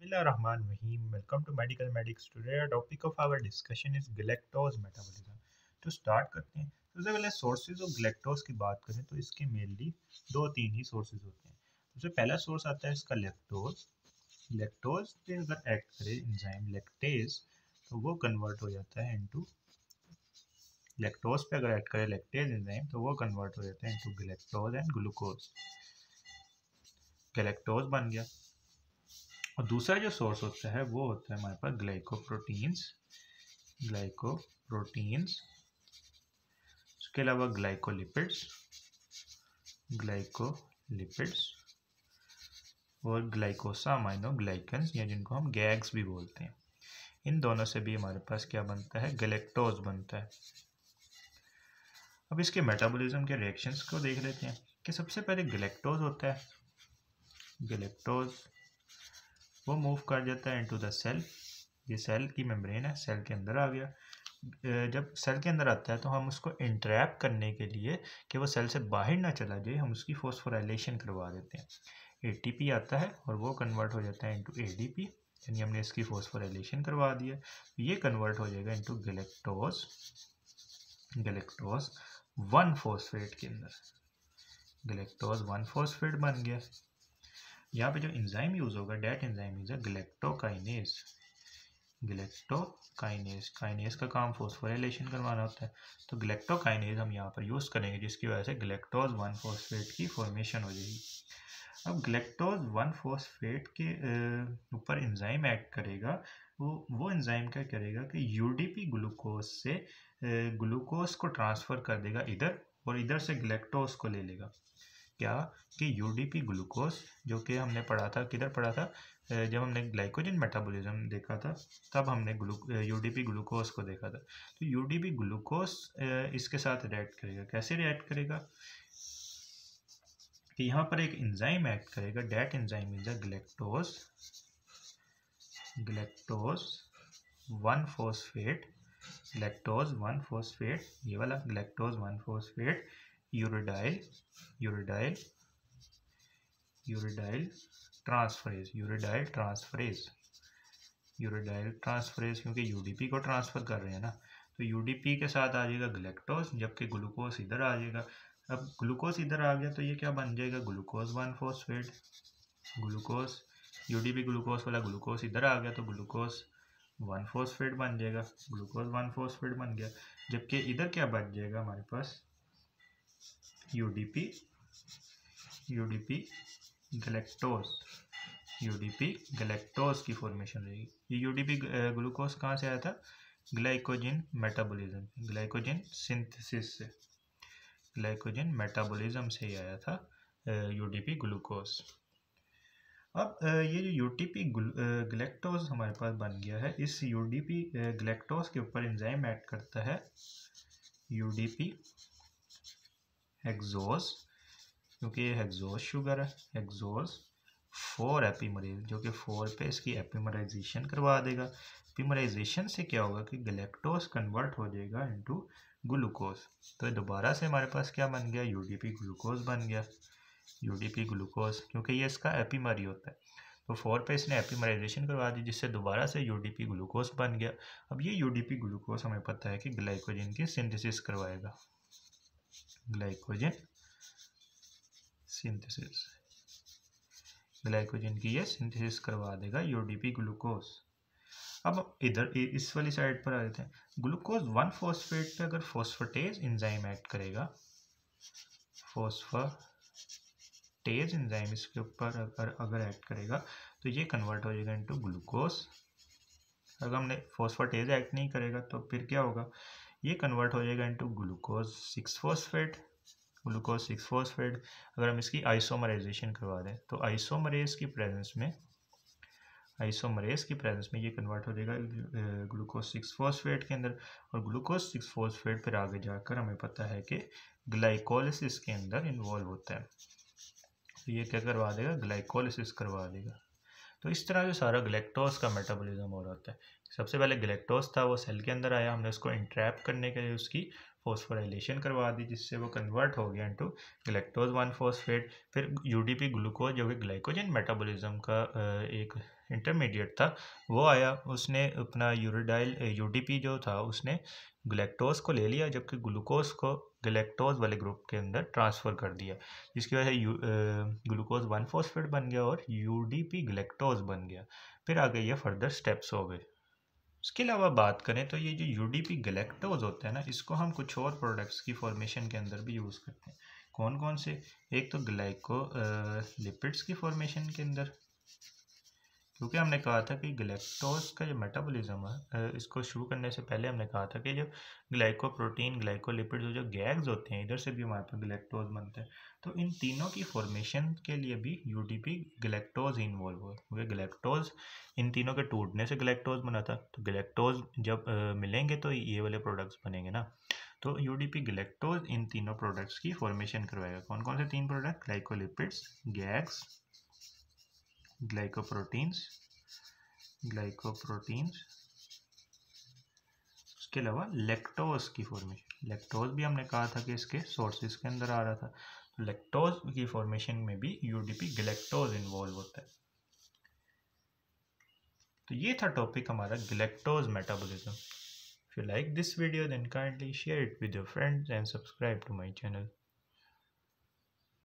Bismillahirrahmanirrahim. Welcome to Medical Medics. Today our topic of our discussion is galactose metabolism. तो start करते हैं। सबसे पहले सोर्सेज ऑफ galactose की बात करें तो इसके मेनली दो तीन ही सोर्सेज होते हैं। सबसे पहला सोर्स आता है इसका लैक्टोज। लैक्टोज पे अगर एक्ट करे एंजाइम लैक्टेज तो वो कन्वर्ट हो जाता है इनटू लैक्टोज पे अगर एक्ट करे लैक्टेज एंजाइम तो वो कन्वर्ट हो जाता है into galactose and glucose. Galactose बन गया। और दूसरा जो सोर्स होता है वो होता है हमारे पास ग्लाइकोप्रोटीन्स, उसके अलावा ग्लाइकोलिपिड्स और ग्लाइकोसा अमाइनोग्लाइकन्स या जिनको हम गैग्स भी बोलते हैं। इन दोनों से भी हमारे पास क्या बनता है, गैलेक्टोज बनता है। अब इसके मेटाबॉलिज्म के रिएक्शंस को देख लेते हैं कि सबसे पहले गैलेक्टोज होता है। गैलेक्टोज वो मूव कर जाता है इनटू द सेल। ये सेल की मेम्ब्रेन है, सेल के अंदर आ गया। जब सेल के अंदर आता है तो हम उसको इंट्रैप करने के लिए कि वो सेल से बाहर ना चला जाए हम उसकी फॉस्फोराइलेशन करवा देते हैं। एटीपी आता है और वो कन्वर्ट हो जाता है इनटू एडीपी, यानी हमने इसकी फॉस्फोराइलेशन करवा दिया। ये कन्वर्ट हो जाएगा इनटू गैलेक्टोज 1-फॉस्फेट के अंदर। गैलेक्टोज 1-फॉस्फेट बन गया। यहाँ पे जो एंजाइम यूज होगा that enzyme is a galactokinase. Kinase का काम फॉस्फोराइलेशन करवाना होता है, तो गैलेक्टोकाइनेज हम यहाँ पर यूज करेंगे जिसकी वजह से गैलेक्टोज 1-फॉस्फेट की फॉर्मेशन हो जाएगी। अब गैलेक्टोज 1-फॉस्फेट के ऊपर एंजाइम एक्ट करेगा। वो एंजाइम क्या करेगा कि यूडीपी ग्लूकोज से ग्लूकोज को ट्रांसफर कर देगा इधर, और इधर से गैलेक्टोज को ले लेगा। क्या कि यूडीपी ग्लूकोज जो कि हमने पढ़ा था, किधर पढ़ा था, जब हमने ग्लाइकोजन मेटाबॉलिज्म देखा था तब हमने यूडीपी ग्लूकोज को देखा था। तो यूडीपी ग्लूकोज इसके साथ रिएक्ट करेगा। कैसे रिएक्ट करेगा कि यहाँ पर एक एंजाइम एक्ट करेगा, that enzyme is galactose one phosphate. Galactose one phosphate, ये वाला गैलेक्टोज 1-फॉस्फेट यूरिडाइल ट्रांसफरेज क्योंकि यूडीपी को ट्रांसफर कर रहे हैं ना, तो यूडीपी के साथ आ जाएगा ग्लूकोज, जबकि ग्लूकोज इधर आ जाएगा। अब ग्लूकोज इधर आ गया तो ये क्या बन जाएगा, ग्लूकोज 1-फॉस्फेट। ग्लूकोज यूडीपी ग्लूकोज वाला ग्लूकोज इधर आ गया तो ग्लूकोज 1-फॉस्फेट बन जाएगा। ग्लूकोज 1-फॉस्फेट बन गया, जबकि इधर क्या बच जाएगा हमारे पास, यूडीपी गैलेक्टोज की फॉर्मेशन रहेगी। ये यूडीपी ग्लूकोज कहाँ से आया था, ग्लाइकोजन मेटाबॉलिज्म से ही आया था यूडीपी ग्लूकोज। अब ये जो यूडीपी गैलेक्टोज हमारे पास बन गया है, इस यूडीपी गैलेक्टोज के ऊपर एंजाइम एक्ट करता है यूडीपी हेक्सोज, क्योंकि ये हेक्सोज शुगर है, हेक्सोज 4 एपिमरेज, जो कि 4 पे इसकी एपिमराइजेशन करवा देगा। एपिमराइजेशन से क्या होगा कि गैलेक्टोज कन्वर्ट हो जाएगा इनटू ग्लूकोज। तो दोबारा से हमारे पास क्या बन गया, यूडीपी ग्लूकोज बन गया। यूडीपी ग्लूकोज क्योंकि ये इसका एपिमरी होता है, तो 4 पे इसने एपिमराइजेशन करवा दी जिससे दोबारा से यूडीपी ग्लूकोज बन गया। अब ये यूडीपी ग्लूकोज हमें पता है कि ग्लाइकोजन की सिंथेसिस करवाएगा। ग्लाइकोजन की ये सिंथेसिस करवा देगा यूडीपी ग्लूकोज। अब इधर इस वाली साइड पर आ जाते हैं। ग्लूकोज 1-फॉस्फेट पे अगर फॉस्फेटेज एंजाइम एक्ट करेगा, फॉस्फेटेज एंजाइम इसके ऊपर अगर एक्ट करेगा तो ये कन्वर्ट हो जाएगा इनटू ग्लूकोज। अगर हमने फॉस्फेटेज एक्ट नहीं करेगा तो फिर क्या होगा, ये कन्वर्ट हो जाएगा इनटू ग्लूकोज 6-फॉस्फेट। अगर हम इसकी आइसोमराइजेशन करवा दें तो आइसोमरेज की प्रेजेंस में ये कन्वर्ट हो जाएगा ग्लूकोज 6-फॉस्फेट के अंदर। और ग्लूकोज 6-फॉस्फेट फिर आगे जाकर हमें पता है कि ग्लाइकोलिसिस के अंदर इन्वॉल्व होता है, तो ये क्या करवा देगा, ग्लाइकोलिसिस करवा देगा। तो इस तरह जो सारा गैलेक्टोज का मेटाबॉलिज्म हो रहा होता है। सबसे पहले गैलेक्टोज था, वो सेल के अंदर आया, हमने उसको इंट्रैप करने के लिए उसकी फॉस्फोराइलेशन करवा दी जिससे वो कन्वर्ट हो गया इनटू गैलेक्टोज 1-फॉस्फेट। फिर यूडीपी ग्लूकोज जो कि ग्लाइकोजन मेटाबॉलिज्म का एक इंटरमीडिएट था वो आया, उसने अपना यूरिडाइल यूडीपी जो था उसने ग्लैक्टोज को ले लिया, जबकि ग्लूकोज को ग्लैक्टोज वाले ग्रुप के अंदर ट्रांसफ़र कर दिया, जिसकी वजह से ग्लूकोज 1-फॉस्फेट बन गया और यूडीपी ग्लैक्टोज बन गया। फिर आगे ये फर्दर स्टेप्स हो गए। इसके अलावा बात करें तो ये जो यूडीपी ग्लैक्टोज होता है ना, इसको हम कुछ और प्रोडक्ट्स की फॉर्मेशन के अंदर भी यूज़ करते हैं। कौन कौन से? एक तो ग्लाइको लिपिड्स की फॉर्मेशन के अंदर, क्योंकि हमने कहा था कि ग्लैक्टोज का जो मेटाबॉलिज्म है, इसको शुरू करने से पहले हमने कहा था कि जो ग्लाइकोप्रोटीन ग्लाइकोलिपिड जो गैग्स होते हैं, इधर से भी हमारे पास ग्लैक्टोज बनता है। तो इन तीनों की फॉर्मेशन के लिए भी यूडीपी ग्लैक्टोज इन्वॉल्व हुआ, क्योंकि ग्लैक्टोज इन तीनों के टूटने से ग्लैक्टोज बना था। तो ग्लैक्टोज जब मिलेंगे तो ये वाले प्रोडक्ट्स बनेंगे ना। तो यूडीपी ग्लैक्टोज इन तीनों प्रोडक्ट्स की फॉर्मेशन करवाएगा। कौन कौन से 3 प्रोडक्ट? ग्लाइकोलिपिड्स, गैग्स, ग्लाइकोप्रोटीन्स, उसके अलावा लैक्टोज की फॉर्मेशन। लैक्टोज भी हमने कहा था कि इसके सोर्सेज के अंदर आ रहा था, तो लैक्टोज की फॉर्मेशन में भी यूडीपी ग्लैक्टोज इन्वॉल्व होता है। तो ये था टॉपिक हमारा galactose metabolism. If you like this video then kindly share it with your friends and subscribe to my channel.